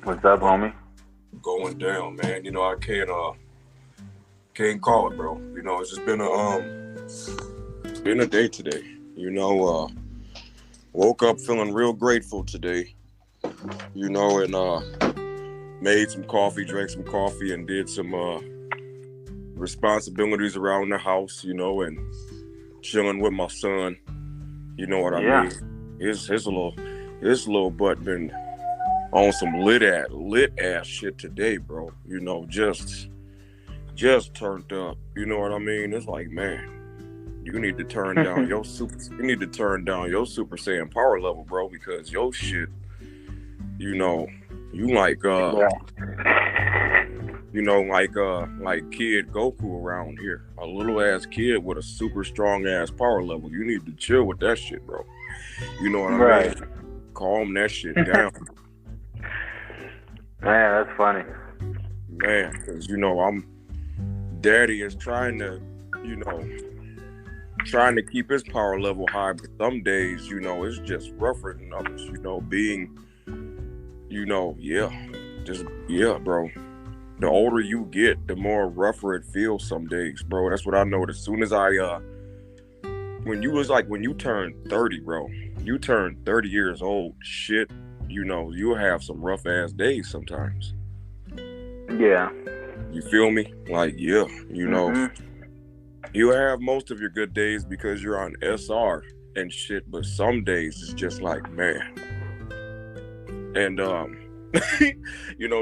What's up, homie? Going down, man. I can't call it, bro. It's just been a day today. Woke up feeling real grateful today. And made some coffee, drank some coffee, and did some responsibilities around the house, and chilling with my son. You know what I mean? His little butt been on some lit ass shit today, bro. Just turned up. You know what I mean? It's like, man, you need to turn down your Super Saiyan power level, bro, because your shit, you like like Kid Goku around here. A little ass kid with a super strong ass power level. You need to chill with that shit, bro. You know what I mean? Calm that shit down. Man, that's funny. Man, because Daddy is trying to keep his power level high, but some days, it's just rougher than others. Bro. The older you get, the more rougher it feels some days, bro. That's what I noticed. As soon as when you turn 30, bro, you turn 30 years old, shit, you'll have some rough ass days sometimes. Yeah. You feel me? Like, you have most of your good days because you're on SR and shit, but some days it's just like, man. And,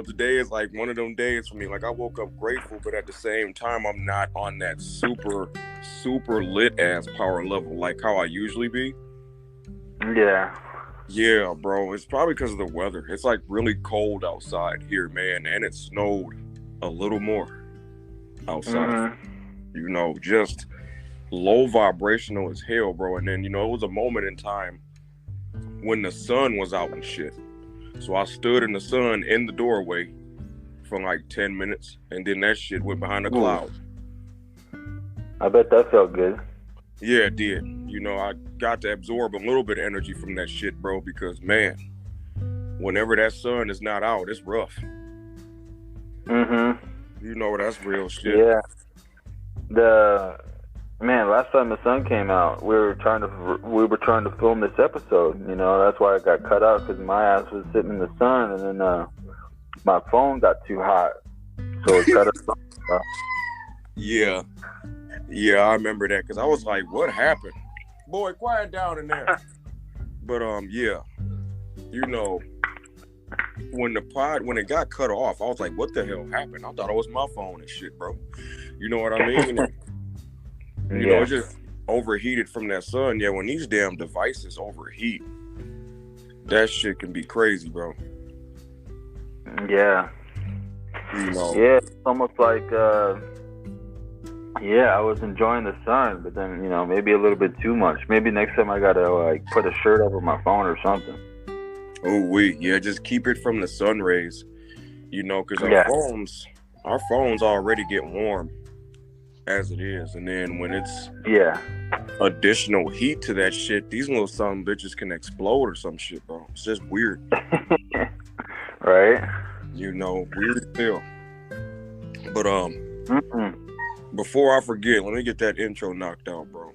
today is like one of them days for me. Like, I woke up grateful, but at the same time, I'm not on that super, super lit ass power level like how I usually be. Yeah. Yeah, bro. It's probably because of the weather. It's like really cold outside here, man, and it snowed a little more outside. Just low vibrational as hell, bro. And then, it was a moment in time when the sun was out and shit. So I stood in the sun in the doorway for like 10 minutes, and then that shit went behind the clouds. I bet that felt good. Yeah, it did. I got to absorb a little bit of energy from that shit, bro, because, man, whenever that sun is not out, it's rough. That's real shit. Yeah. Last time the sun came out, we were trying to film this episode. That's why I got cut out, because my ass was sitting in the sun, and then my phone got too hot, so it cut us off. Yeah, I remember that, because I was like, what happened? Boy, quiet down in there. But when it got cut off, I was like, what the hell happened? I thought it was my phone and shit, bro. You know what I mean? It just overheated from that sun. Yeah, when these damn devices overheat, that shit can be crazy, bro. Yeah. Yeah, it's almost like I was enjoying the sun, but then, maybe a little bit too much. Maybe next time I gotta put a shirt over my phone or something. Just keep it from the sun rays, because our phones already get warm as it is, and then when it's additional heat to that shit, these little son of bitches can explode or some shit, bro. It's just weird. Right? Weird as hell. But before I forget, let me get that intro knocked out, bro.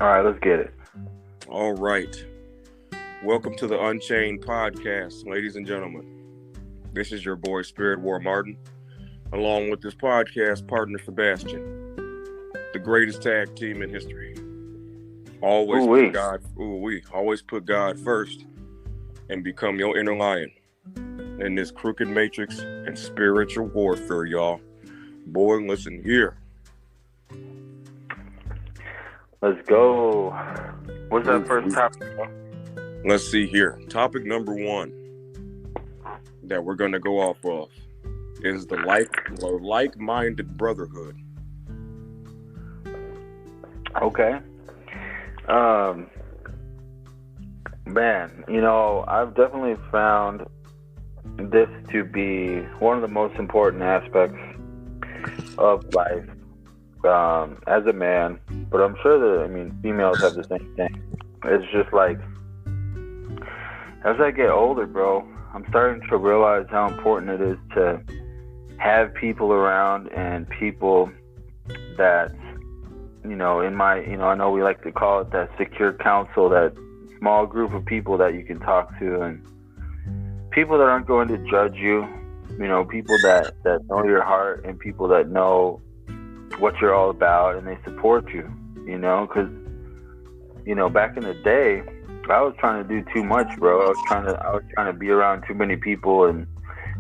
All right, let's get it. All right. Welcome to the Unchained Podcast, ladies and gentlemen. This is your boy, SpiritWar Martin, along with this podcast partner, Sebastian, the greatest tag team in history. Always put God first and become your inner lion in this crooked matrix and spiritual warfare, y'all. Boy, listen here. Let's go. What's that first topic? Let's see here. Topic number 1 that we're going to go off of is the like-minded brotherhood. Okay. Man, I've definitely found this to be one of the most important aspects of life as a man, but I'm sure that, females have the same thing. It's just like, as I get older, bro, I'm starting to realize how important it is to have people around and people that, in my, I know we like to call it that secure council, that small group of people that you can talk to, and people that aren't going to judge you, people that know your heart, and people that know what you're all about, and they support you, because, back in the day, I was trying to do too much, bro. I was trying to be around too many people, and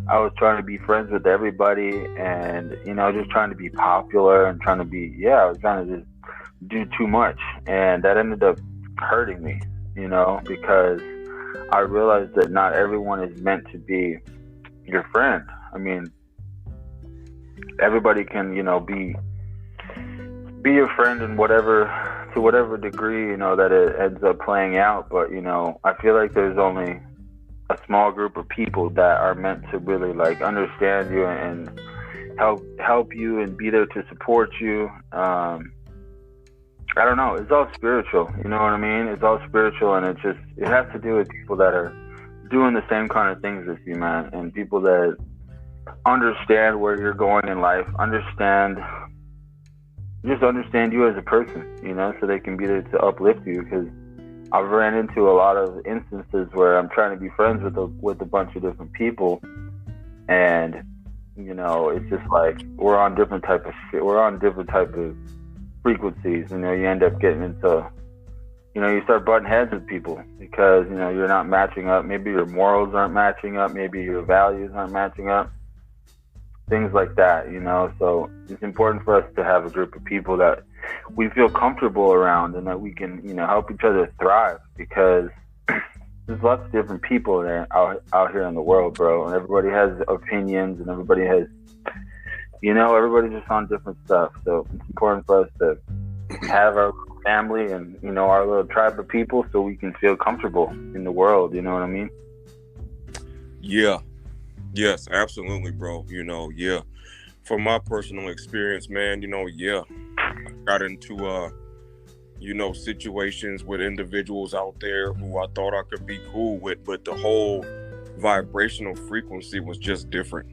I was trying to be friends with everybody, and, just trying to be popular and trying to be, I was trying to just do too much, and that ended up hurting me, because I realized that not everyone is meant to be your friend. I mean, everybody can, be your friend in to whatever degree, that it ends up playing out. But, I feel like there's only a small group of people that are meant to really like understand you and help you and be there to support you. I don't know. It's all spiritual. You know what I mean? It's all spiritual, and it has to do with people that are doing the same kind of things as you, man, and people that understand where you're going in life, understand you as a person, so they can be there to uplift you. Because I've ran into a lot of instances where I'm trying to be friends with a bunch of different people, and it's just like we're on different type of shit. We're on different type of frequencies. You end up getting into, you start butting heads with people because you're not matching up. Maybe your morals aren't matching up. Maybe your values aren't matching up. Things like that, So it's important for us to have a group of people that we feel comfortable around and that we can, help each other thrive, because there's lots of different people there out here in the world, bro. And everybody has opinions, and everybody has, everybody's just on different stuff. So it's important for us to have our family and, our little tribe of people so we can feel comfortable in the world. You know what I mean? Yeah. Yes, absolutely, bro. From my personal experience, man, I got into, situations with individuals out there who I thought I could be cool with, but the whole vibrational frequency was just different.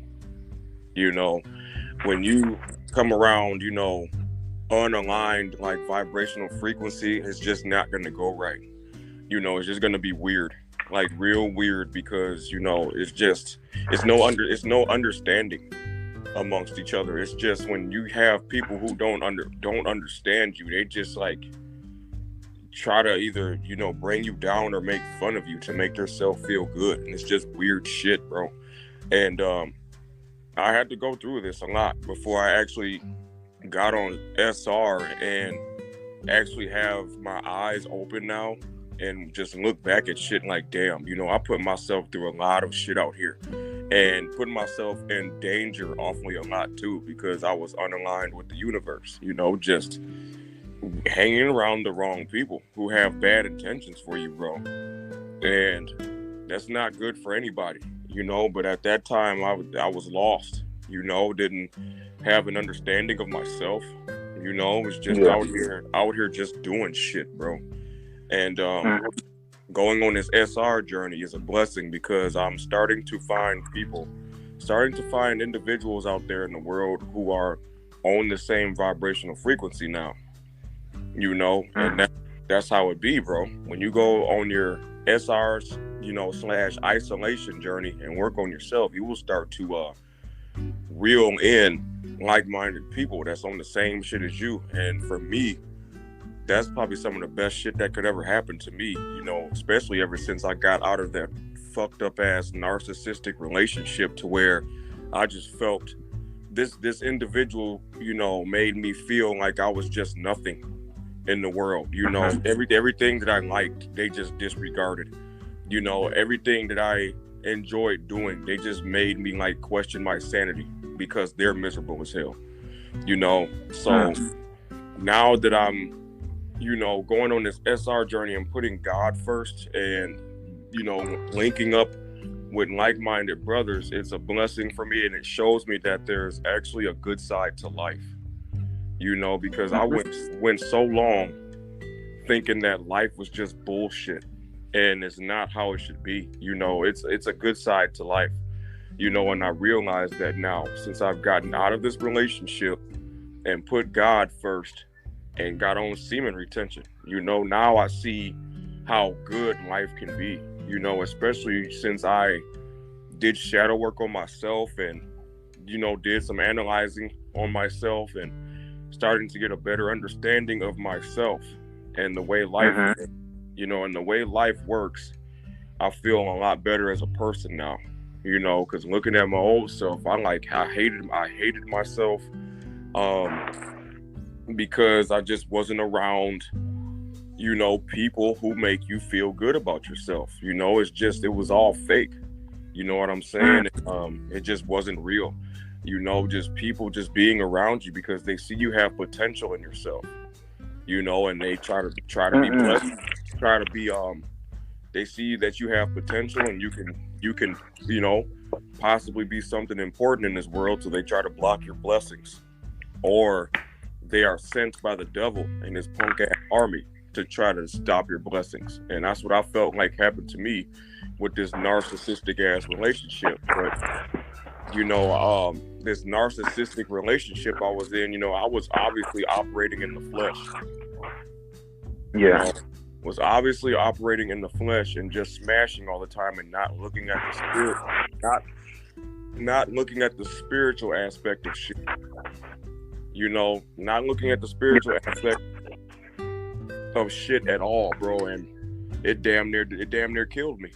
When you come around, unaligned, like vibrational frequency, it's just not going to go right. It's just going to be weird. Like real weird, because it's no understanding amongst each other. It's just when you have people who don't understand you, they just like try to either bring you down or make fun of you to make themselves feel good, and it's just weird shit, bro. And I had to go through this a lot before I actually got on SR and actually have my eyes open now and just look back at shit like, damn, I put myself through a lot of shit out here and putting myself in danger awfully a lot too, because I was unaligned with the universe, just hanging around the wrong people who have bad intentions for you, bro. And that's not good for anybody, but at that time I was lost, didn't have an understanding of myself, was just out here just doing shit, bro. And going on this SR journey is a blessing, because I'm starting to find individuals out there in the world who are on the same vibrational frequency now, and that's how it be, bro. When you go on your SRs, / isolation journey and work on yourself, you will start to reel in like-minded people that's on the same shit as you. And for me, that's probably some of the best shit that could ever happen to me, especially ever since I got out of that fucked up ass narcissistic relationship, to where I just felt this individual, made me feel like I was just nothing in the world. Everything that I liked, they just disregarded. Everything that I enjoyed doing, they just made me like question my sanity, because they're miserable as hell. So now that I'm going on this SR journey and putting God first, and linking up with like-minded brothers, it's a blessing for me, and it shows me that there's actually a good side to life, because I went so long thinking that life was just bullshit, and it's not how it should be. You know, it's a good side to life, you know, and I realize that now since I've gotten out of this relationship and put God first and got on semen retention. You know, now I see how good life can be, you know, especially since I did shadow work on myself and, you know, did some analyzing on myself and starting to get a better understanding of myself and the way life, you know, and the way life works. I feel a lot better as a person now, you know, because looking at my old self, I hated myself. Because I just wasn't around, you know, people who make you feel good about yourself. You know, it was all fake. You know what I'm saying? It just wasn't real. You know, just people just being around you because they see you have potential in yourself. You know, and they try to be blessed, they see that you have potential and you can, you know, possibly be something important in this world, so they try to block your blessings. Or they are sent by the devil and his punk ass army to try to stop your blessings. And that's what I felt like happened to me with this narcissistic ass relationship. But, you know, this narcissistic relationship I was in, you know, I was obviously operating in the flesh. Yeah. You know, was obviously operating in the flesh and just smashing all the time and not looking at the spirit, not looking at the spiritual aspect of shit. You know, not looking at the spiritual aspect of shit at all, bro, and it damn near killed me.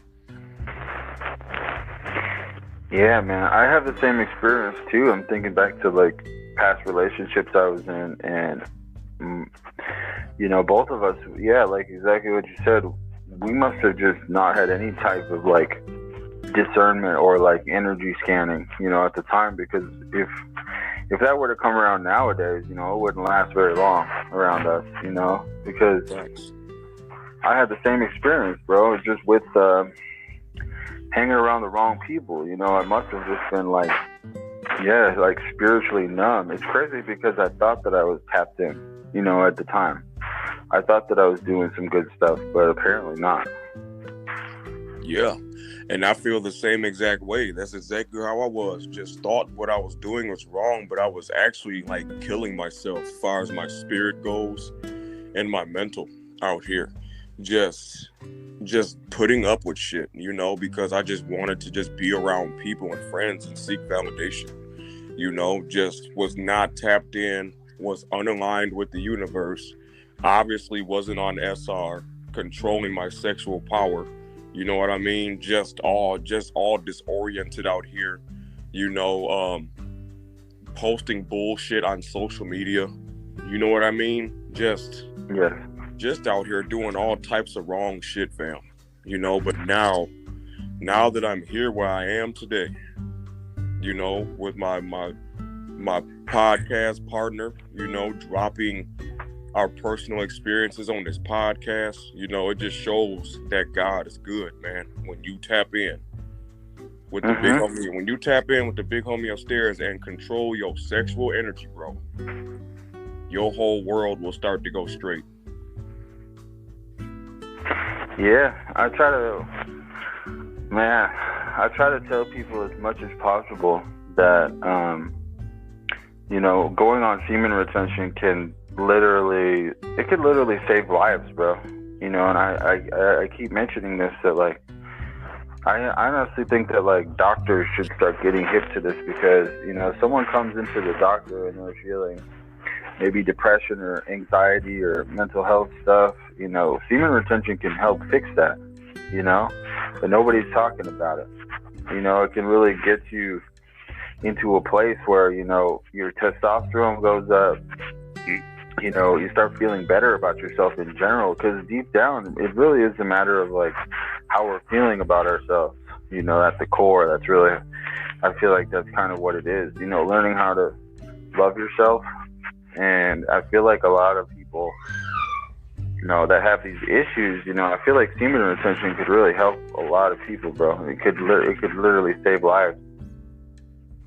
Yeah, man, I have the same experience too. I'm thinking back to like past relationships I was in, and you know, both of us, yeah, like exactly what you said. We must have just not had any type of like discernment or like energy scanning, you know, at the time, because if that were to come around nowadays, you know, it wouldn't last very long around us, you know, because I had the same experience, bro, just with hanging around the wrong people, you know. I must have just been like, yeah, like spiritually numb. It's crazy because I thought that I was tapped in, you know, at the time. I thought that I was doing some good stuff, but apparently not. Yeah. And I feel the same exact way. That's exactly how I was. Just thought what I was doing was wrong, but I was actually like killing myself as far as my spirit goes and my mental out here. Just putting up with shit, you know, because I just wanted to just be around people and friends and seek validation. You know, just was not tapped in, was unaligned with the universe, obviously wasn't on SR, controlling my sexual power. You know what I mean? Just all disoriented out here, you know, posting bullshit on social media. You know what I mean? Just out here doing all types of wrong shit, fam. You know, but now that I'm here where I am today, you know, with my podcast partner, you know, dropping our personal experiences on this podcast, you know, it just shows that God is good, man. When you tap in with the big homie, when you tap in with the big homie upstairs and control your sexual energy, bro, your whole world will start to go straight. Yeah, I try to tell people as much as possible that, you know, going on semen retention could literally save lives, bro. You know, and I keep mentioning this, that like, I honestly think that like doctors should start getting hip to this, because, you know, if someone comes into the doctor and they're feeling maybe depression or anxiety or mental health stuff, you know, semen retention can help fix that, you know, but nobody's talking about it. You know, it can really get you into a place where, you know, your testosterone goes up, you know, you start feeling better about yourself in general, because deep down, it really is a matter of like how we're feeling about ourselves, you know, at the core. That's really, I feel like that's kind of what it is, you know, learning how to love yourself. And I feel like a lot of people, you know, that have these issues, you know, I feel like semen retention could really help a lot of people, bro. It could literally save lives.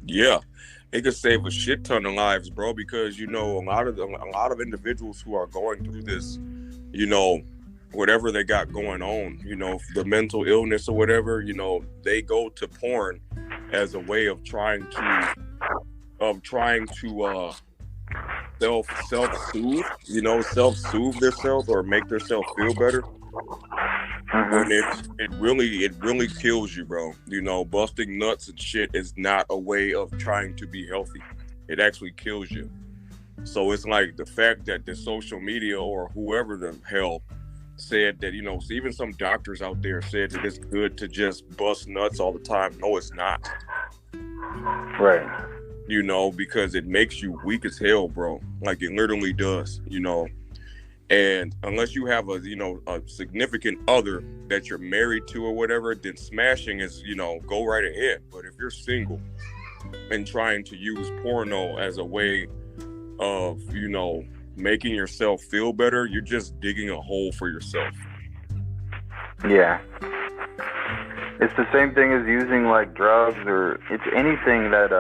Yeah, it could save a shit ton of lives, bro, because, you know, a lot of individuals who are going through this, you know, whatever they got going on, the mental illness or whatever, they go to porn as a way of trying to self-soothe, self-soothe themselves or make themselves feel better. And it really kills you, bro. Busting nuts and shit is not a way of trying to be healthy. It actually kills you. So it's like the fact that the social media or whoever the hell said that, even some doctors out there said that it's good to just bust nuts all the time. No, it's not. Right. Because it makes you weak as hell, bro. Like it literally does, And unless you have a significant other that you're married to or whatever, then smashing is, go right ahead. But if you're single and trying to use porno as a way of, making yourself feel better, you're just digging a hole for yourself. Yeah. It's the same thing as using like drugs, or it's anything that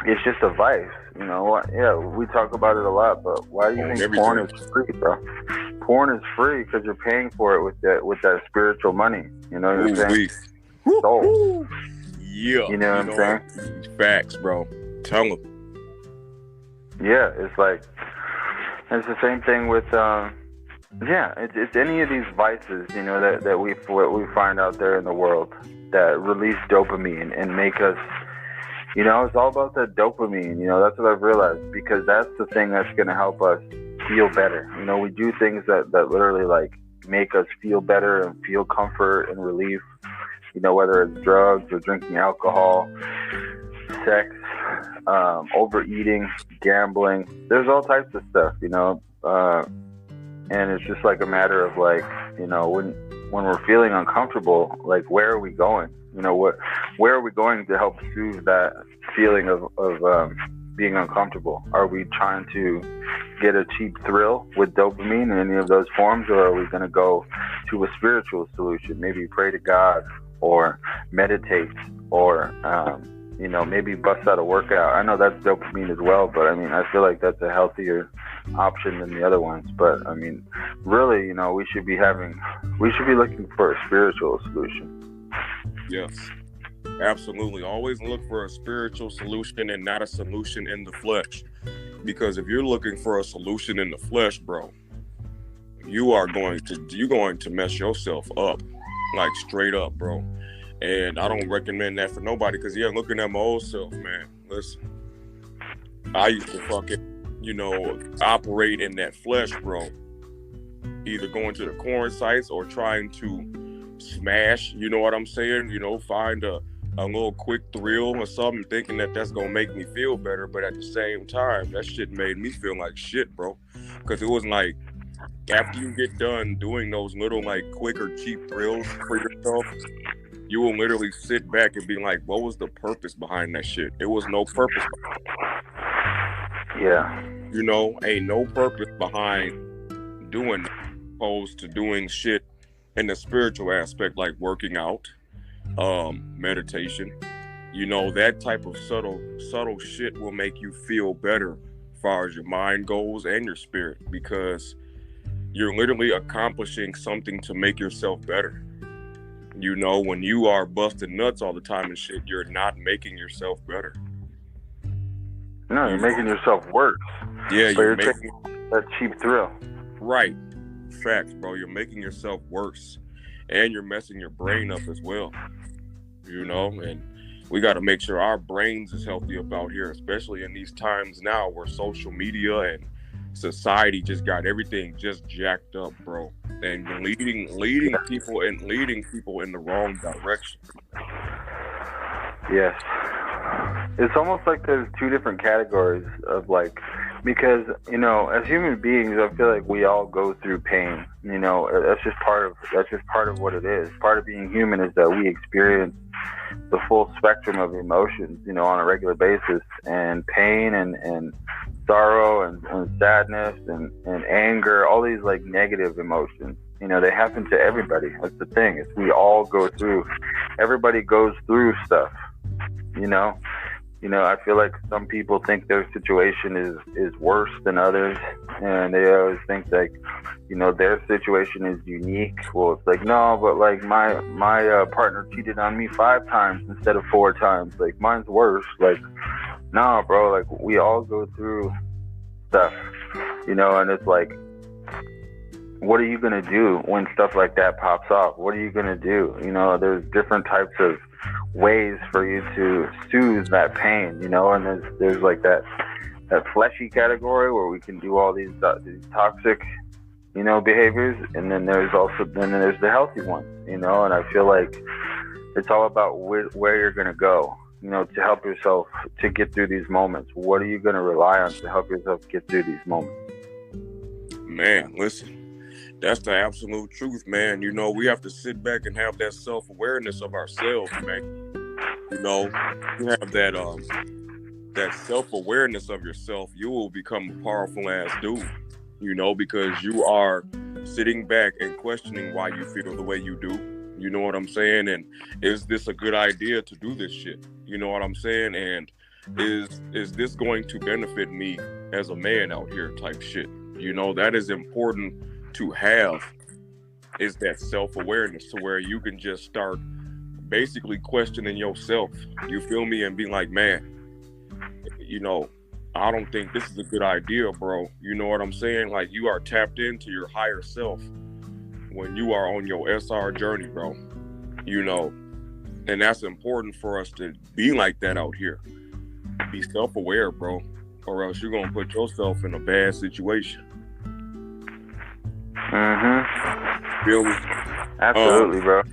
it's just a vice. Yeah, we talk about it a lot, but why do you think porn is free, bro? Porn is free because you're paying for it with that spiritual money. You know what I'm saying? Soul. Yeah. You know what I'm saying? Facts, bro. Tell them. Yeah, it's the same thing with it's any of these vices, that we find out there in the world that release dopamine and make us, it's all about that dopamine. That's what I've realized, because that's the thing that's going to help us feel better. We do things that literally like make us feel better and feel comfort and relief, whether it's drugs or drinking alcohol, sex, overeating, gambling. There's all types of stuff, and it's just like a matter of like, when we're feeling uncomfortable, like where are we going? Where are we going to help soothe that feeling of being uncomfortable? Are we trying to get a cheap thrill with dopamine in any of those forms, or are we going to go to a spiritual solution? Maybe pray to God, or meditate, or maybe bust out a workout. I know that's dopamine as well, but I mean, I feel like that's a healthier option than the other ones. But I mean, really, we should be looking for a spiritual solution. Yes, absolutely. Always look for a spiritual solution and not a solution in the flesh. Because if you're looking for a solution in the flesh, bro, you're going to mess yourself up, like straight up, bro. And I don't recommend that for nobody, because looking at my old self, man, listen, I used to fucking, operate in that flesh, bro. Either going to the corn sites or trying to smash, you know what I'm saying? Find a little quick thrill or something, thinking that that's gonna make me feel better. But at the same time, that shit made me feel like shit, bro. Because it was like, after you get done doing those little like quick or cheap thrills for yourself, you will literally sit back and be like, what was the purpose behind that shit? It was no purpose behind it. Yeah. Ain't no purpose behind doing that, opposed to doing shit in the spiritual aspect, like working out, meditation. That type of subtle shit will make you feel better as far as your mind goes and your spirit, because you're literally accomplishing something to make yourself better. When you are busting nuts all the time and shit, you're not making yourself better. No, you're making yourself worse. Yeah, you're taking that cheap thrill. Right. Facts, bro. You're making yourself worse. And you're messing your brain up as well. And we got to make sure our brains is healthy about here, especially in these times now where social media and society just got everything just jacked up, bro, and leading people in the wrong direction. Yes, it's almost like there's two different categories of like, because as human beings, I feel like we all go through pain. That's just part of what it is. Part of being human is that we experience the full spectrum of emotions, on a regular basis, and pain and sorrow and sadness and anger, all these like negative emotions. They happen to everybody. That's the thing. Is we all go through. Everybody goes through stuff. I feel like some people think their situation is worse than others, and they always think like, you know, their situation is unique. Well, it's like, no, but like my partner cheated on me 5 times instead of 4 times. Like mine's worse. Like, no, bro. Like we all go through stuff, you know, and it's like, what are you gonna do when stuff like that pops off? What are you gonna do? You know, there's different types of ways for you to soothe that pain, you know, and there's like that fleshy category where we can do all these toxic, you know, behaviors, and then there's the healthy ones, you know. And I feel like it's all about where you're gonna go, you know, to help yourself to get through these moments. What are you gonna rely on to help yourself get through these moments? Man, listen. That's the absolute truth, man. You know, we have to sit back and have that self-awareness of ourselves, man. You know, you have that self-awareness of yourself, you will become a powerful ass dude, you know, because you are sitting back and questioning why you feel the way you do. You know what I'm saying? And is this a good idea to do this shit? You know what I'm saying? And is this going to benefit me as a man out here type shit? You know, that is important to have, is that self-awareness to where you can just start basically questioning yourself, you feel me, and be like, man, you know, I don't think this is a good idea, bro. You know what I'm saying? Like, you are tapped into your higher self when you are on your SR journey, bro. You know, and that's important for us to be like that out here. Be self-aware, bro, or else you're gonna put yourself in a bad situation. Feel me? Absolutely, bro.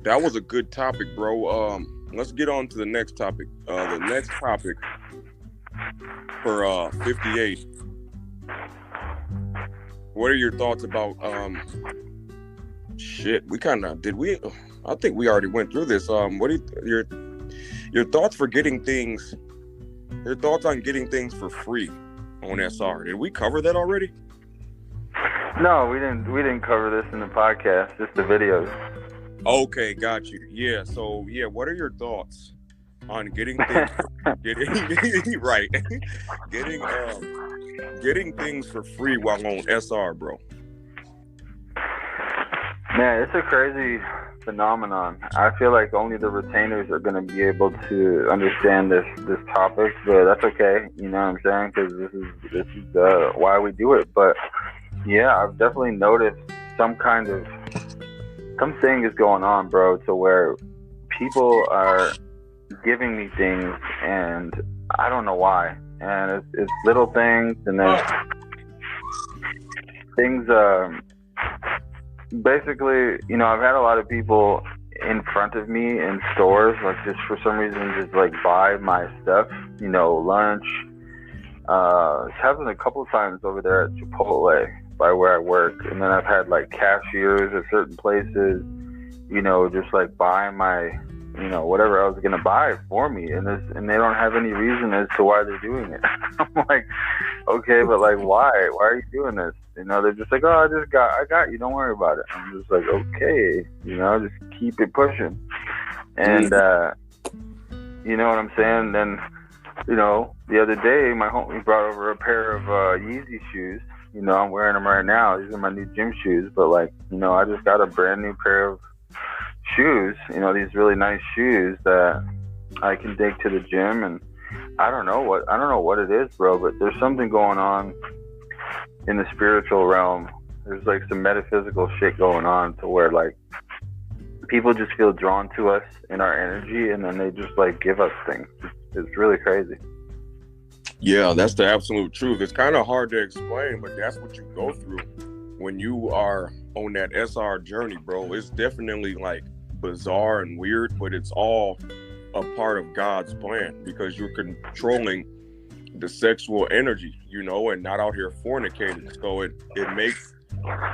That was a good topic, bro. Let's get on to the next topic. The next topic for 58. What are your thoughts about shit? We kind of I think we already went through this. What are your thoughts for getting things? Your thoughts on getting things for free on SR? Did we cover that already? No, we didn't cover this in the podcast, just the videos. Okay, got you. Yeah, so yeah, what are your thoughts on getting things right? Getting things for free while on SR, bro. Man, it's a crazy phenomenon. I feel like only the retainers are going to be able to understand this topic, but that's okay. You know what I'm saying? Because this is why we do it. But yeah, I've definitely noticed something is going on, bro, to where people are giving me things and I don't know why. And it's little things, and then things, basically, you know, I've had a lot of people in front of me in stores, like just for some reason, just like buy my stuff, you know, lunch. It's happened a couple of times over there at Chipotle by where I work. And then I've had like cashiers at certain places, you know, just like buy my, you know, whatever I was going to buy for me. And they don't have any reason as to why they're doing it. I'm like, okay, but like, why are you doing this? You know, they're just like, oh, I got you. Don't worry about it. I'm just like, okay, you know, just keep it pushing. And, you know what I'm saying? Then, you know, the other day, my homie brought over a pair of Yeezy shoes. You know, I'm wearing them right now. These are my new gym shoes. But like, you know, I just got a brand new pair of shoes, you know, these really nice shoes that I can take to the gym. And I don't know what it is, bro, but there's something going on in the spiritual realm. There's like some metaphysical shit going on to where like people just feel drawn to us in our energy, and then they just like give us things. It's really crazy. Yeah, that's the absolute truth. It's kind of hard to explain, but that's what you go through when you are on that SR journey, bro. It's definitely like bizarre and weird, but it's all a part of God's plan, because you're controlling the sexual energy, you know, and not out here fornicating. So it makes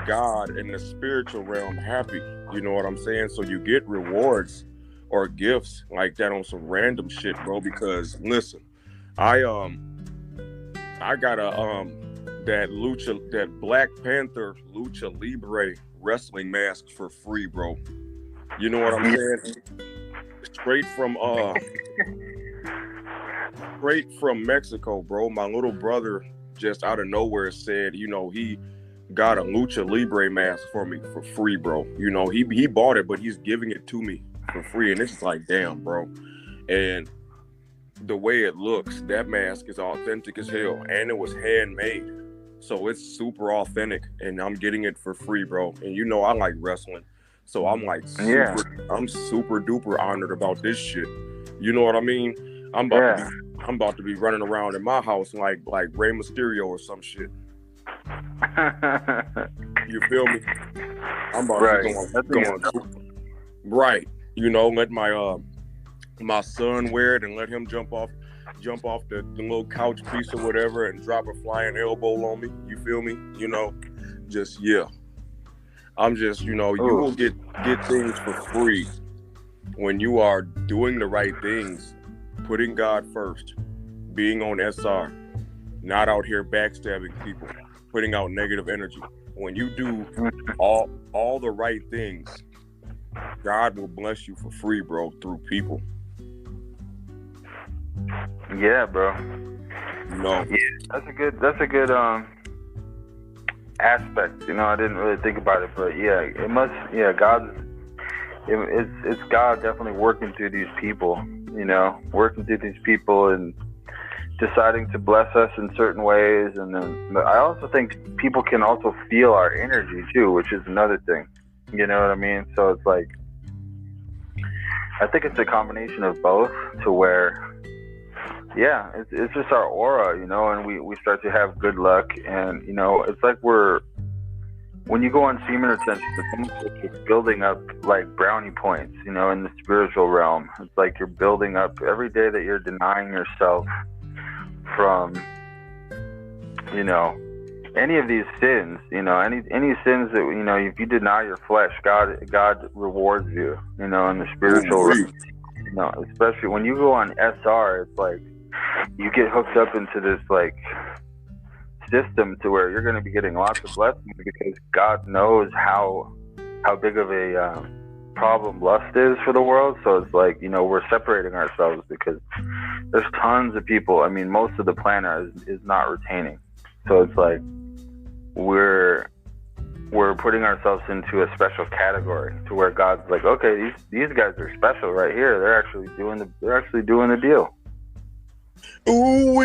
God and the spiritual realm happy, you know what I'm saying? So you get rewards or gifts like that on some random shit, bro. Because listen, I got that Black Panther Lucha Libre wrestling mask for free, bro. You know what I'm saying? Straight from Mexico, bro. My little brother just out of nowhere said, you know, he got a Lucha Libre mask for me for free, bro. You know, he bought it, but he's giving it to me for free. And it's just like, damn, bro. And the way it looks, that mask is authentic as hell. And it was handmade. So it's super authentic. And I'm getting it for free, bro. And you know, I like wrestling. So I'm like, I'm super duper honored about this shit. You know what I mean? I'm about to be running around in my house like Rey Mysterio or some shit. You feel me? I'm about to be going right. You know, let my son wear it and let him jump off the little couch piece or whatever and drop a flying elbow on me. You feel me? You know, just I'm just, you know, you will get things for free when you are doing the right things, putting God first, being on SR, not out here backstabbing people, putting out negative energy. When you do all the right things, God will bless you for free, bro, through people. Yeah, bro. You know, that's a good aspect. You know, I didn't really think about it, but it's God definitely working through these people. You know, working through these people and deciding to bless us in certain ways. And then I also think people can also feel our energy too, which is another thing. You know what I mean? So it's like, I think it's a combination of both, to where it's just our aura, you know, and we start to have good luck. And, you know, it's like when you go on semen retention, it's building up like brownie points, you know, in the spiritual realm. It's like you're building up every day that you're denying yourself from, you know, any of these sins, you know, any sins that, you know, if you deny your flesh, God rewards you, you know, in the spiritual realm. You know, especially when you go on SR, it's like you get hooked up into this like system to where you're going to be getting lots of blessings, because God knows how big of a problem lust is for the world. So it's like, you know, we're separating ourselves because there's tons of people. I mean, most of the planet is not retaining. So it's like we're putting ourselves into a special category, to where God's like, okay, these guys are special right here. They're actually doing the deal. Ooh,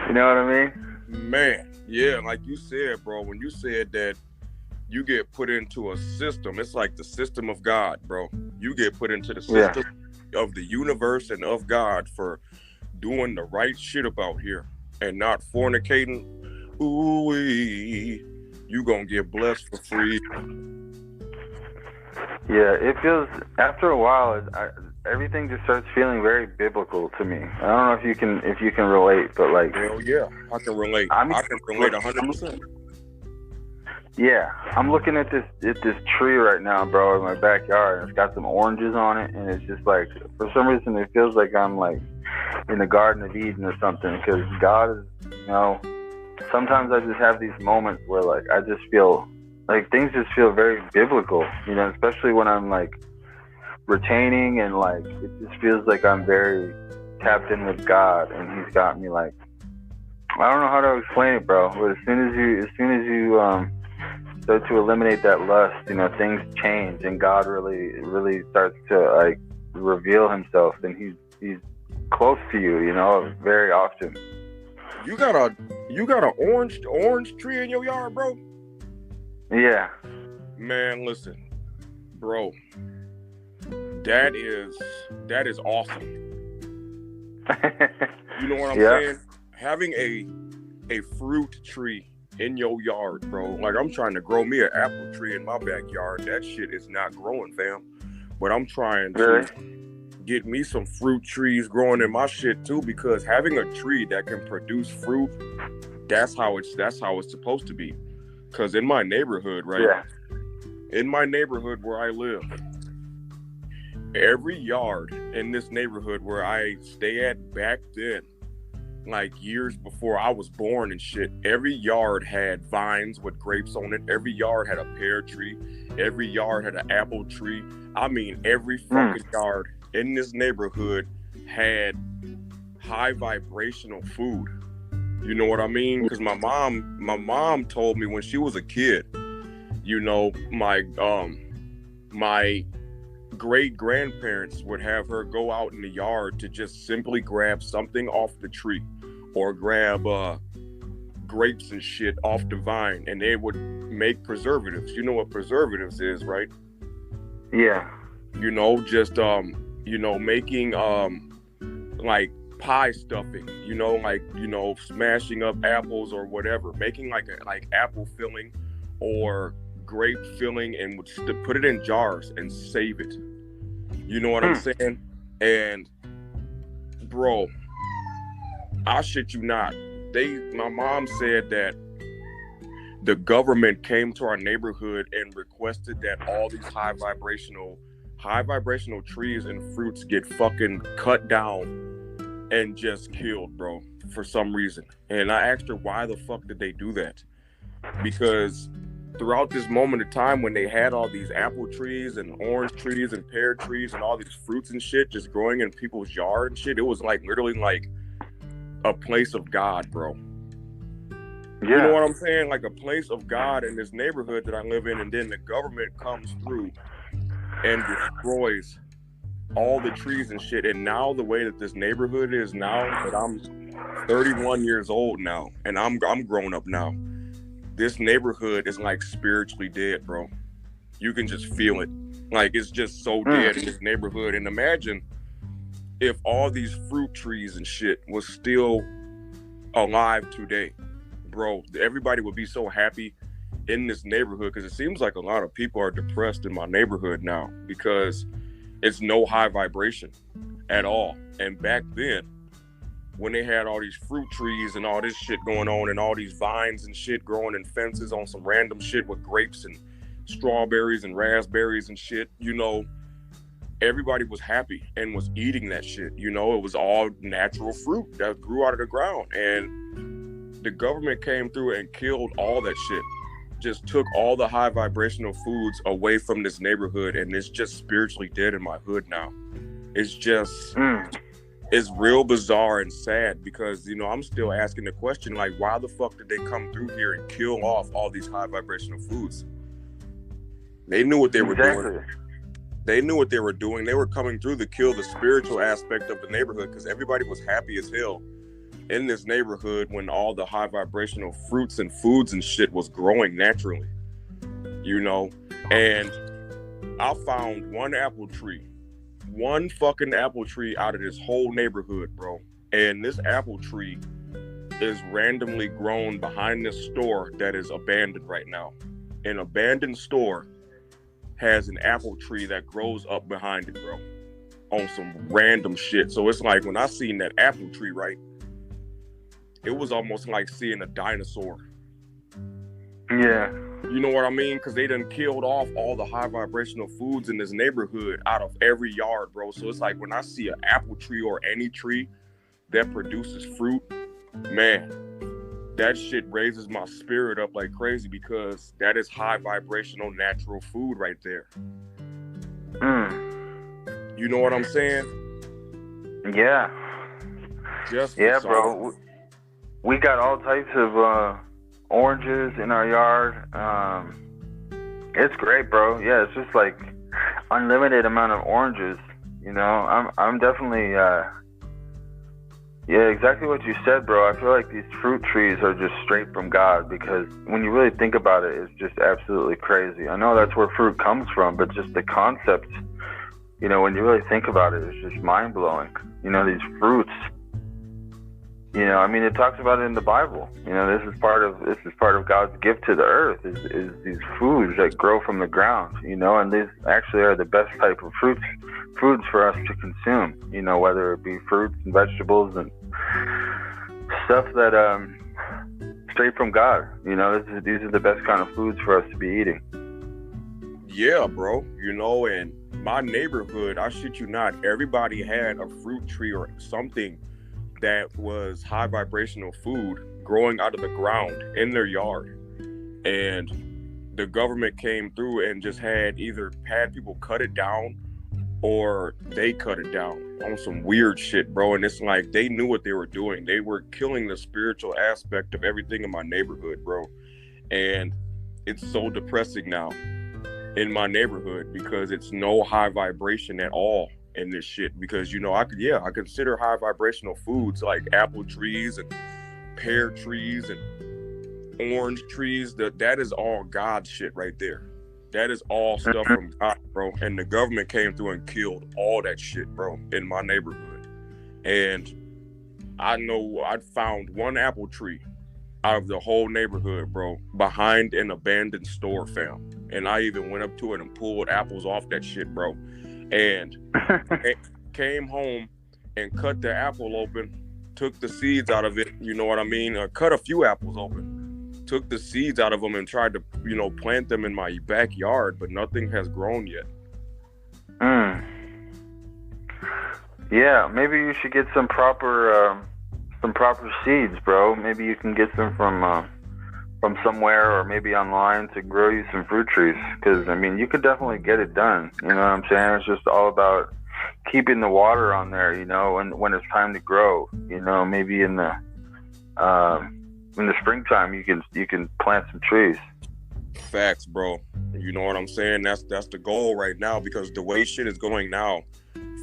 you know what I mean? Man, yeah, like you said, bro, when you said that you get put into a system, it's like the system of God, bro. You get put into the system of the universe and of God for doing the right shit about here and not fornicating. Ooh, you gonna get blessed for free. Yeah, it feels, after a while, everything just starts feeling very biblical to me. I don't know if you can relate, but like, hell yeah, I can relate. I can relate 100%. Yeah, I'm looking at this tree right now, bro, in my backyard, and it's got some oranges on it, and it's just like, for some reason, it feels like I'm like in the Garden of Eden or something, because God is, you know, sometimes I just have these moments where like I just feel like things just feel very biblical, you know, especially when I'm like retaining, and like it just feels like I'm very tapped in with God, and He's got me like, I don't know how to explain it, bro, but as soon as you start to eliminate that lust, you know, things change, and God really starts to like reveal Himself, and He's close to you, you know, very often. You got a orange tree in your yard, bro? Yeah. Man, listen, bro. That is awesome. You know what I'm saying? Having a fruit tree in your yard, bro. Like, I'm trying to grow me an apple tree in my backyard. That shit is not growing, fam. But I'm trying to get me some fruit trees growing in my shit too, because having a tree that can produce fruit, that's how it's supposed to be. Because in my neighborhood, right? Yeah. In my neighborhood where I live, every yard in this neighborhood where I stay at back then, like years before I was born and shit, every yard had vines with grapes on it. Every yard had a pear tree. Every yard had an apple tree. I mean, every fucking yard in this neighborhood had high vibrational food. You know what I mean? Because my mom told me when she was a kid, you know, my great grandparents would have her go out in the yard to just simply grab something off the tree, or grab grapes and shit off the vine, and they would make preservatives. You know what preservatives is, right? Yeah. You know, just you know, making like pie stuffing, you know, like, you know, smashing up apples or whatever, making like apple filling or grape filling, and would put it in jars and save it. You know what I'm saying? And bro, I shit you not, my mom said that the government came to our neighborhood and requested that all these high vibrational trees and fruits get fucking cut down and just killed, bro, for some reason. And I asked her, why the fuck did they do that? Because throughout this moment of time, when they had all these apple trees and orange trees and pear trees and all these fruits and shit just growing in people's yard and shit, it was like literally like a place of God, bro. Yeah. You know what I'm saying? Like a place of God in this neighborhood that I live in, and then the government comes through and destroys all the trees and shit. And now the way that this neighborhood is now, that I'm 31 years old now, and I'm grown up now, this neighborhood is like spiritually dead, bro. You can just feel it. Like, it's just so dead in this neighborhood. And imagine if all these fruit trees and shit was still alive today, bro. Everybody would be so happy in this neighborhood, because it seems like a lot of people are depressed in my neighborhood now because it's no high vibration at all. And back then, when they had all these fruit trees and all this shit going on, and all these vines and shit growing in fences on some random shit with grapes and strawberries and raspberries and shit, you know, everybody was happy and was eating that shit. You know, it was all natural fruit that grew out of the ground. And the government came through and killed all that shit. Just took all the high vibrational foods away from this neighborhood, and it's just spiritually dead in my hood now. It's just it's real bizarre and sad, because, you know, I'm still asking the question, like, why the fuck did they come through here and kill off all these high vibrational foods? They knew what they were doing. They knew what they were doing. They were coming through to kill the spiritual aspect of the neighborhood, because everybody was happy as hell in this neighborhood when all the high vibrational fruits and foods and shit was growing naturally, you know. And I found one fucking apple tree out of this whole neighborhood, bro. And this apple tree is randomly grown behind this store that is abandoned right now. An abandoned store has an apple tree that grows up behind it, bro, on some random shit. So it's like, when I seen that apple tree, right, it was almost like seeing a dinosaur. Yeah. You know what I mean? Because they done killed off all the high vibrational foods in this neighborhood out of every yard, bro. So it's like, when I see an apple tree or any tree that produces fruit, man, that shit raises my spirit up like crazy, because that is high vibrational natural food right there. You know what I'm saying? Yeah. Yeah, bro. We got all types of oranges in our yard. It's great, bro. Yeah, it's just like unlimited amount of oranges. You know, I'm definitely yeah, exactly what you said, bro. I feel like these fruit trees are just straight from God, because when you really think about it, it's just absolutely crazy. I know that's where fruit comes from, but just the concept, you know, when you really think about it, it's just mind blowing. You know, these fruits. You know, I mean, it talks about it in the Bible. You know, this is part of God's gift to the earth, is these foods that grow from the ground. You know, and these actually are the best type of foods for us to consume. You know, whether it be fruits and vegetables and stuff that straight from God. You know, these are the best kind of foods for us to be eating. Yeah, bro. You know, and my neighborhood, I shit you not, everybody had a fruit tree or something that was high vibrational food growing out of the ground in their yard. And the government came through and just had either had people cut it down, or they cut it down on some weird shit, bro. And it's like they knew what they were doing. They were killing the spiritual aspect of everything in my neighborhood, bro. And it's so depressing now in my neighborhood because it's no high vibration at all in this shit. Because, you know, I consider high vibrational foods like apple trees and pear trees and orange trees. That is all God shit right there. That is all stuff from God, bro. And the government came through and killed all that shit, bro, in my neighborhood. And I know I found one apple tree out of the whole neighborhood, bro, behind an abandoned store, fam. And I even went up to it and pulled apples off that shit, bro. And came home and cut the apple open, took the seeds out of it, you know what I mean? Cut a few apples open. Took the seeds out of them and tried to, you know, plant them in my backyard, but nothing has grown yet. Yeah, maybe you should get some proper seeds, bro. Maybe you can get them from somewhere or maybe online to grow you some fruit trees. Because I mean, you could definitely get it done. You know what I'm saying? It's just all about keeping the water on there. You know, and when it's time to grow. You know, maybe in the springtime, you can plant some trees. Facts, bro. You know what I'm saying? That's the goal right now, because the way shit is going now,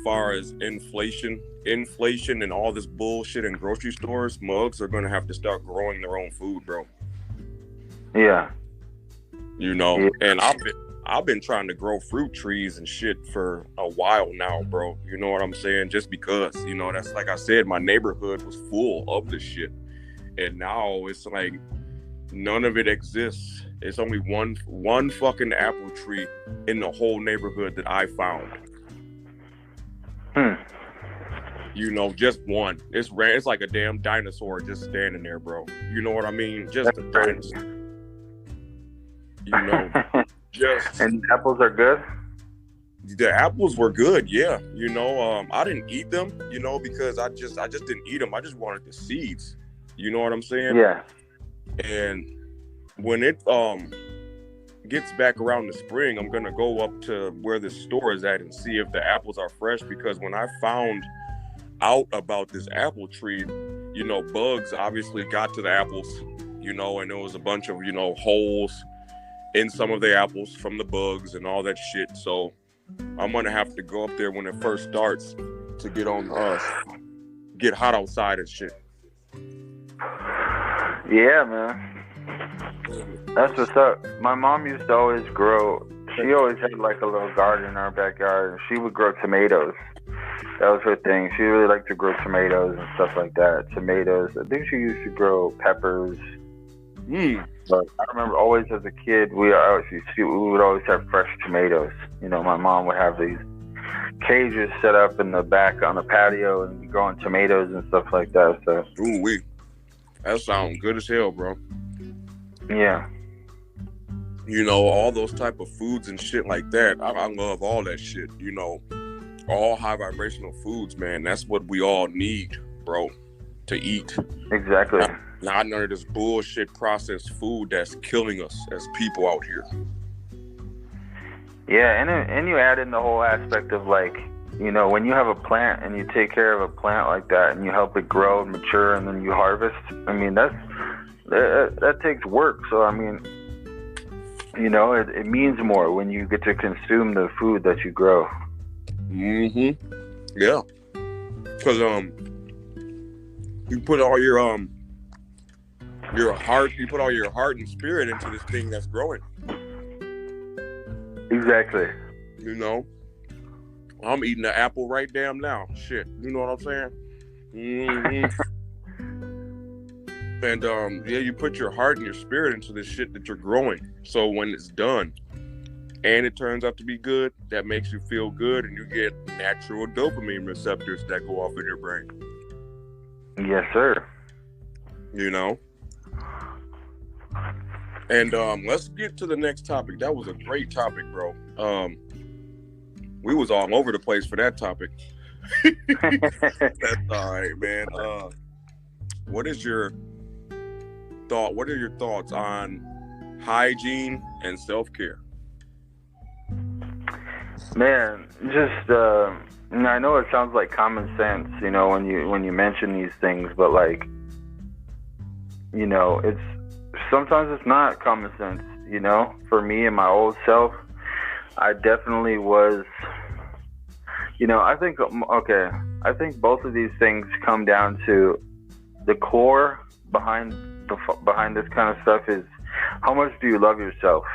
far as inflation and all this bullshit in grocery stores, mugs are gonna have to start growing their own food, bro. Yeah. You know, yeah. And I've been trying to grow fruit trees and shit for a while now, bro. You know what I'm saying? Just because, you know, that's like I said, my neighborhood was full of this shit. And now it's like none of it exists. It's only one fucking apple tree in the whole neighborhood that I found. You know, just one. It's like a damn dinosaur just standing there, bro. You know what I mean? Just a dinosaur. You know, just. And the apples are good? The apples were good, yeah. You know, I didn't eat them, you know, because I just didn't eat them. I just wanted the seeds. You know what I'm saying? Yeah. And when it gets back around the spring, I'm gonna go up to where the store is at and see if the apples are fresh, because when I found out about this apple tree, you know, bugs obviously got to the apples, you know, and there was a bunch of, you know, holes in some of the apples from the bugs and all that shit. So I'm gonna have to go up there when it first starts to get hot outside and shit. Yeah, man. That's what's up. My mom used to always grow. She always had like a little garden in our backyard, and she would grow tomatoes. That was her thing. She really liked to grow tomatoes and stuff like that. Tomatoes. I think she used to grow peppers. But I remember always as a kid, we would always have fresh tomatoes. You know, my mom would have these cages set up in the back on the patio and growing tomatoes and stuff like that. So. Ooh, that sounds good as hell, bro. Yeah. You know, all those type of foods and shit like that. I love all that shit. You know, all high vibrational foods, man. That's what we all need, bro, to eat. Exactly. Not none of this bullshit processed food that's killing us as people out here. Yeah, and you add in the whole aspect of, like, you know, when you have a plant and you take care of a plant like that and you help it grow and mature and then you harvest, I mean, that takes work. So, I mean, you know, it means more when you get to consume the food that you grow. Yeah. Because you put all your heart and spirit into this thing that's growing. Exactly. You know, I'm eating an apple right damn now. Shit, you know what I'm saying? And yeah, you put your heart and your spirit into this shit that you're growing. So when it's done and it turns out to be good, that makes you feel good, and you get natural dopamine receptors that go off in your brain. Yes, sir. You know. And let's get to the next topic. That was a great topic, bro. We was all over the place for that topic. That's all right, man. What are your thoughts on hygiene and self-care? Man, just I know it sounds like common sense, when you mention these things, but like, it's sometimes it's not common sense. For me and my old self, I definitely was. I think both of these things come down to the core behind this kind of stuff is how much do you love yourself?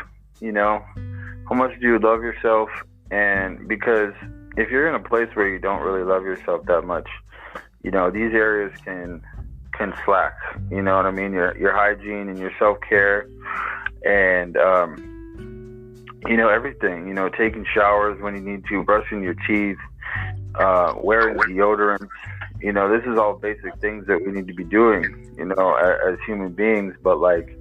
How much do you love yourself? And because if you're in a place where you don't really love yourself that much, these areas can slack. You know what I mean? Your hygiene and your self-care and everything. Taking showers when you need to, brushing your teeth, wearing deodorant. This is all basic things that we need to be doing, as human beings. But like,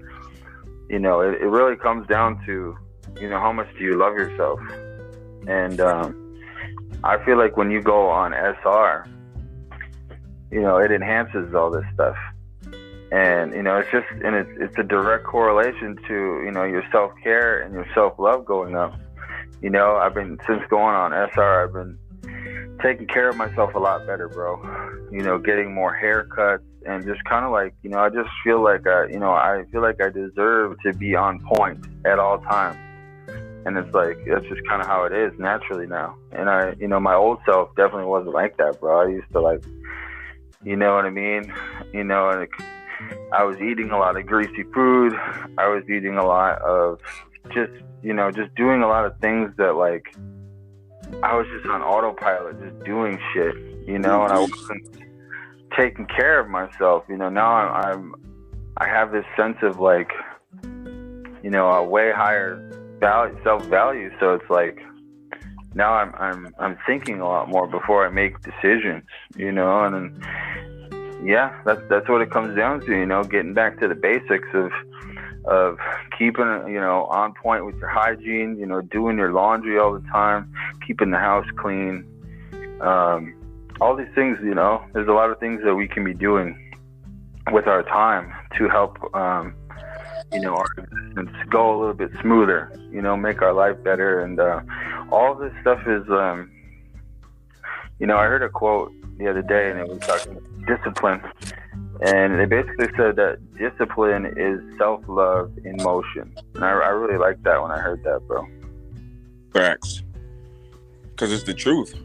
it really comes down to, how much do you love yourself? And I feel like when you go on SR, it enhances all this stuff. And, it's a direct correlation to, your self-care and your self-love going up. Since going on SR, I've been taking care of myself a lot better, bro. Getting more haircuts and just kind of like, I just feel like, I feel like I deserve to be on point at all times. And it's like, that's just kind of how it is naturally now. And my old self definitely wasn't like that, bro. I used to like, you know what I mean? And I was eating a lot of greasy food. I was eating a lot of just doing a lot of things that like, I was just on autopilot, just doing shit, and I wasn't taking care of myself. Now I have this sense of like, a way higher self-value. So it's like now I'm thinking a lot more before I make decisions, and then, yeah, that's what it comes down to, getting back to the basics of keeping, on point with your hygiene, doing your laundry all the time, keeping the house clean, all these things, there's a lot of things that we can be doing with our time to help, our existence go a little bit smoother, make our life better. And all this stuff is, I heard a quote the other day, and it was talking about discipline. And they basically said that discipline is self-love in motion. And I really liked that when I heard that, bro. Facts. Because it's the truth.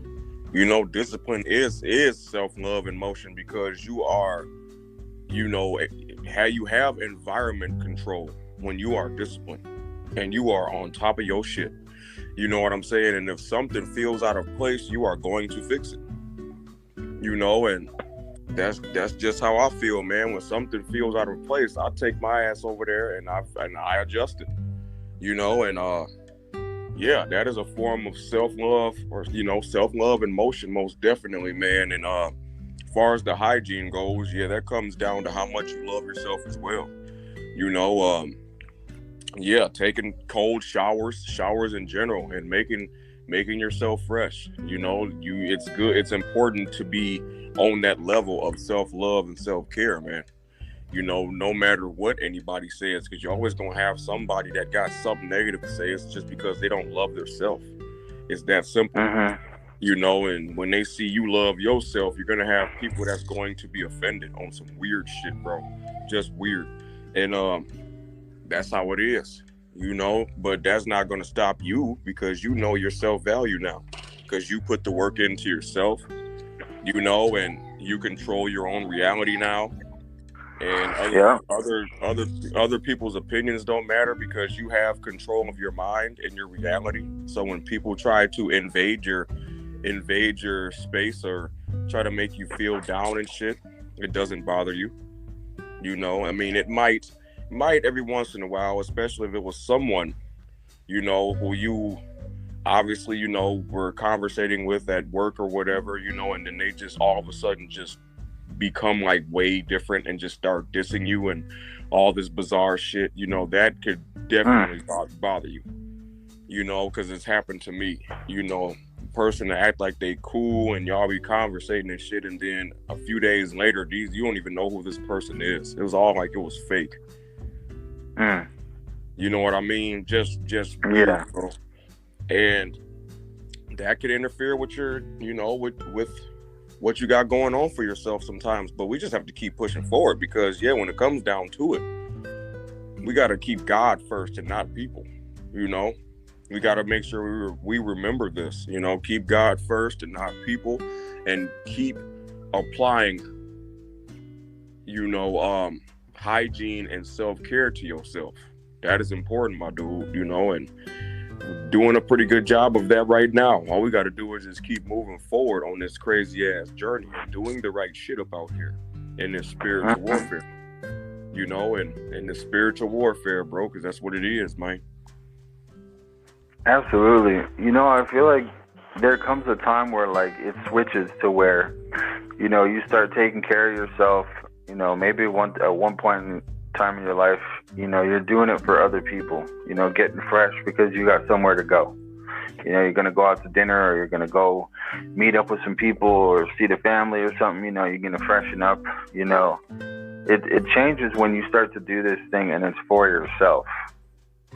Discipline is self-love in motion, because you are, how you have environment control when you are disciplined and you are on top of your shit. You know what I'm saying? And if something feels out of place, you are going to fix it. And that's just how I feel, man. When something feels out of place, I take my ass over there and I adjust it. Yeah, that is a form of self-love, or self-love in motion, most definitely, man. And as far as the hygiene goes, yeah, that comes down to how much you love yourself as well. Yeah, taking cold showers in general, and making yourself fresh. It's good. It's important to be on that level of self-love and self-care, man. No matter what anybody says, because you're always gonna have somebody that got something negative to say. It's just because they don't love themselves. It's that simple. And when they see you love yourself, you're gonna have people that's going to be offended on some weird shit, bro. Just weird. And that's how it is. But that's not gonna stop you, because your self-value now, because you put the work into yourself, and you control your own reality now. And other people's opinions don't matter, because you have control of your mind and your reality. So when people try to invade your space or try to make you feel down and shit, it doesn't bother you. It might every once in a while, especially if it was someone, who you obviously, were conversating with at work or whatever, and then they just all of a sudden just become like way different and just start dissing you and all this bizarre shit, that could definitely bother you, because it's happened to me, person to act like they cool and y'all be conversating and shit, and then a few days later, you don't even know who this person is. It was all like it was fake. You know what I mean? Just yeah, bro. And that could interfere with your, with what you got going on for yourself sometimes. But we just have to keep pushing forward because, when it comes down to it, we got to keep God first and not people. We got to make sure we remember this. Keep God first and not people, and keep applying, hygiene and self-care to yourself. That is important, my dude. And doing a pretty good job of that right now. All we got to do is just keep moving forward on this crazy ass journey and doing the right shit up out here in this spiritual warfare. And in the spiritual warfare, bro, because that's what it is, man. Absolutely. I feel like there comes a time where like it switches to where, you start taking care of yourself. Maybe at one point in time in your life, you're doing it for other people, getting fresh because you got somewhere to go. You're going to go out to dinner, or you're going to go meet up with some people or see the family or something, you're going to freshen up, It changes when you start to do this thing and it's for yourself.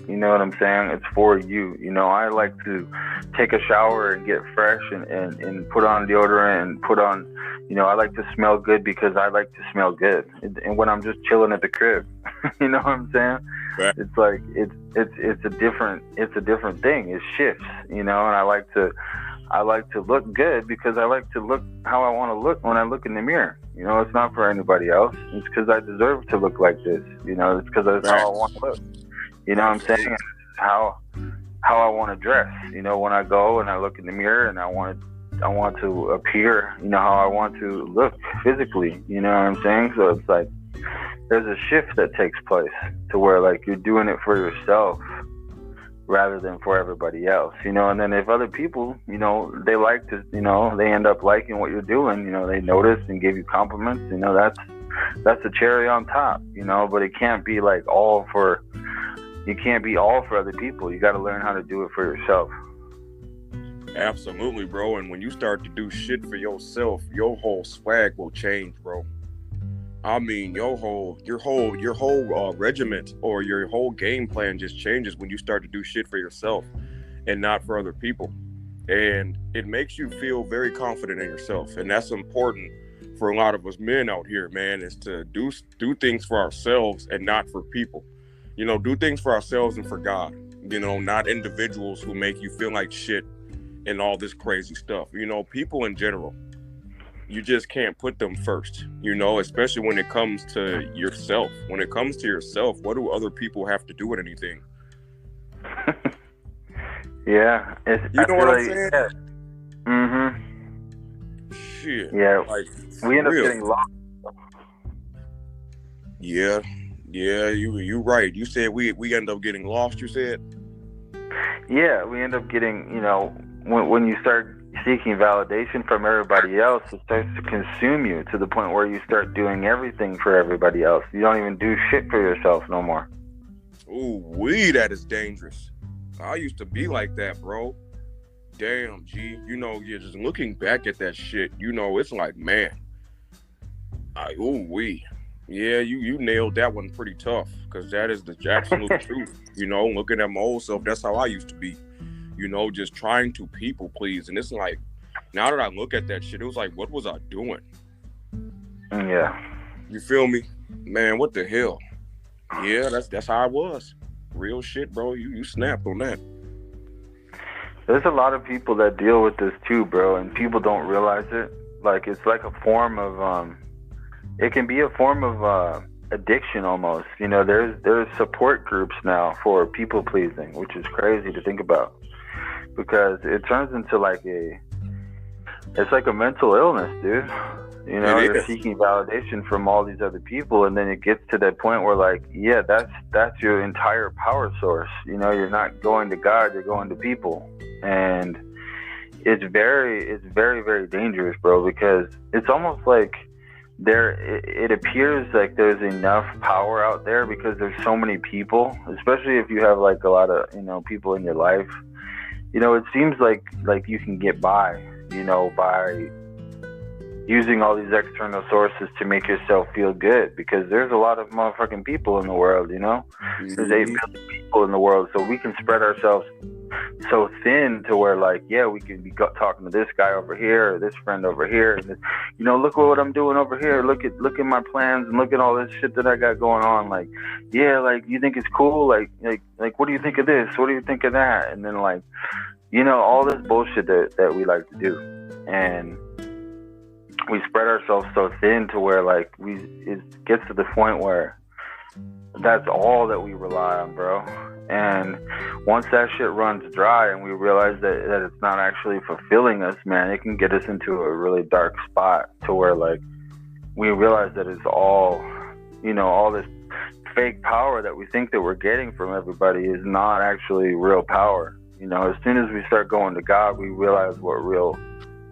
You know what I'm saying? It's for you. I like to take a shower and get fresh and put on deodorant and put on, I like to smell good because I like to smell good. And when I'm just chilling at the crib, you know what I'm saying? Right. It's like, it's a different thing. It shifts, and I like to look good because I like to look how I want to look when I look in the mirror. It's not for anybody else. It's because I deserve to look like this. It's because that's how I want to look. You know what I'm saying? It's how I want to dress. When I go and I look in the mirror and I want to appear, how I want to look physically. You know what I'm saying? So it's like there's a shift that takes place to where like you're doing it for yourself rather than for everybody else. And then if other people, they like to, they end up liking what you're doing. They notice and give you compliments. That's a cherry on top. But it can't be like all for. You can't be all for other people. You got to learn how to do it for yourself. Absolutely, bro. And when you start to do shit for yourself, your whole swag will change, bro. I mean, your whole regiment or your whole game plan just changes when you start to do shit for yourself and not for other people. And it makes you feel very confident in yourself. And that's important for a lot of us men out here, man, is to do things for ourselves and not for people. Do things for ourselves and for God, not individuals who make you feel like shit and all this crazy stuff. People in general, you just can't put them first, especially when it comes to yourself. When it comes to yourself, what do other people have to do with anything? Yeah. You know what I'm saying? Yeah. Mm-hmm. Shit. Yeah. Like, we end up getting lost. Yeah, you right. You said we end up getting lost, you said? Yeah, we end up getting, when you start seeking validation from everybody else, it starts to consume you to the point where you start doing everything for everybody else. You don't even do shit for yourself no more. Ooh, that is dangerous. I used to be like that, bro. Damn, G. You're just looking back at that shit, it's like, man. Yeah, you nailed that one pretty tough, because that is the absolute truth. Looking at my old self, that's how I used to be. Just trying to people please. And it's like, now that I look at that shit, it was like, what was I doing? Yeah. You feel me? Man, what the hell? Yeah, that's how I was. Real shit, bro. You snapped on that. There's a lot of people that deal with this too, bro, and people don't realize it. Like, it's like a form of it can be a form of addiction almost. There's support groups now for people pleasing, which is crazy to think about, because it turns into like it's like a mental illness, dude. You're seeking validation from all these other people, and then it gets to that point where like, yeah, that's your entire power source. You're not going to God, you're going to people. And it's very, very dangerous, bro, because it's almost like it appears like there's enough power out there because there's so many people, especially if you have like a lot of, people in your life. It seems like you can get by, by using all these external sources to make yourself feel good, because there's a lot of motherfucking people in the world, There's 8 billion people in the world, so we can spread ourselves so thin to where, like, yeah, we could be talking to this guy over here or this friend over here, and this, look at what I'm doing over here. Look at my plans and look at all this shit that I got going on. Like, yeah, like, you think it's cool? Like, what do you think of this? What do you think of that? And then, like, all this bullshit that we like to do, and we spread ourselves so thin to where, like, it gets to the point where that's all that we rely on, bro. And once that shit runs dry and we realize that it's not actually fulfilling us, man, it can get us into a really dark spot to where, like, we realize that it's all, all this fake power that we think that we're getting from everybody is not actually real power. As soon as we start going to God, we realize what real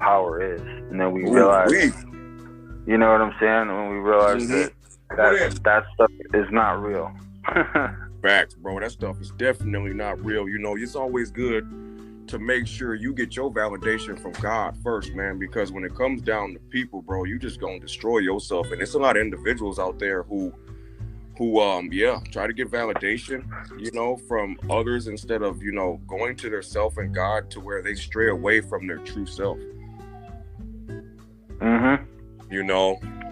power is. And then we realize, you know what I'm saying? When we realize that stuff is not real. Facts, bro. That stuff is definitely not real. It's always good to make sure you get your validation from God first, man, because when it comes down to people, bro, you just gonna destroy yourself. And it's a lot of individuals out there who try to get validation, from others instead of, going to their self and God, to where they stray away from their true self.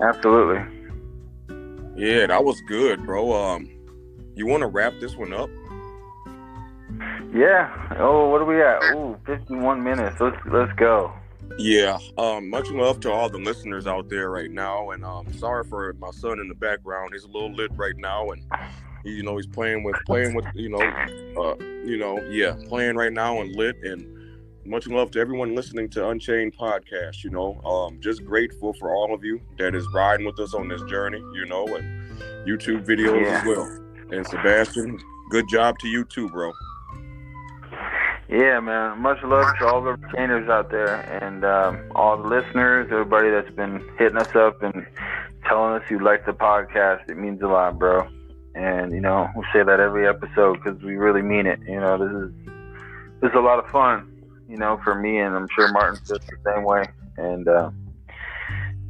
Absolutely. Yeah, that was good, bro. You want to wrap this one up? Yeah. Oh, what are we at? Ooh, 51 minutes. Let's go. Yeah. Much love to all the listeners out there right now, and sorry for my son in the background. He's a little lit right now, and he's playing with playing right now and lit. And much love to everyone listening to Unchained Podcast. Just grateful for all of you that is riding with us on this journey. And YouTube videos as well. And Sebastian, good job to you too, bro. Yeah, man. Much love to all the retainers out there, and all the listeners, everybody that's been hitting us up and telling us you like the podcast. It means a lot, bro. And, we say that every episode because we really mean it. This is a lot of fun, for me, and I'm sure Martin feels the same way. And,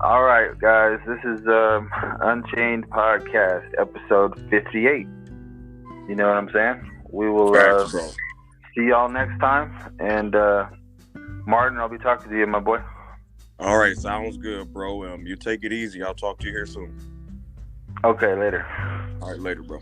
all right, guys, this is Unchained Podcast, episode 58. You know what I'm saying? We will see y'all next time. And Martin, I'll be talking to you, my boy. All right, sounds good, bro. You take it easy. I'll talk to you here soon. Okay, later. All right, later, bro.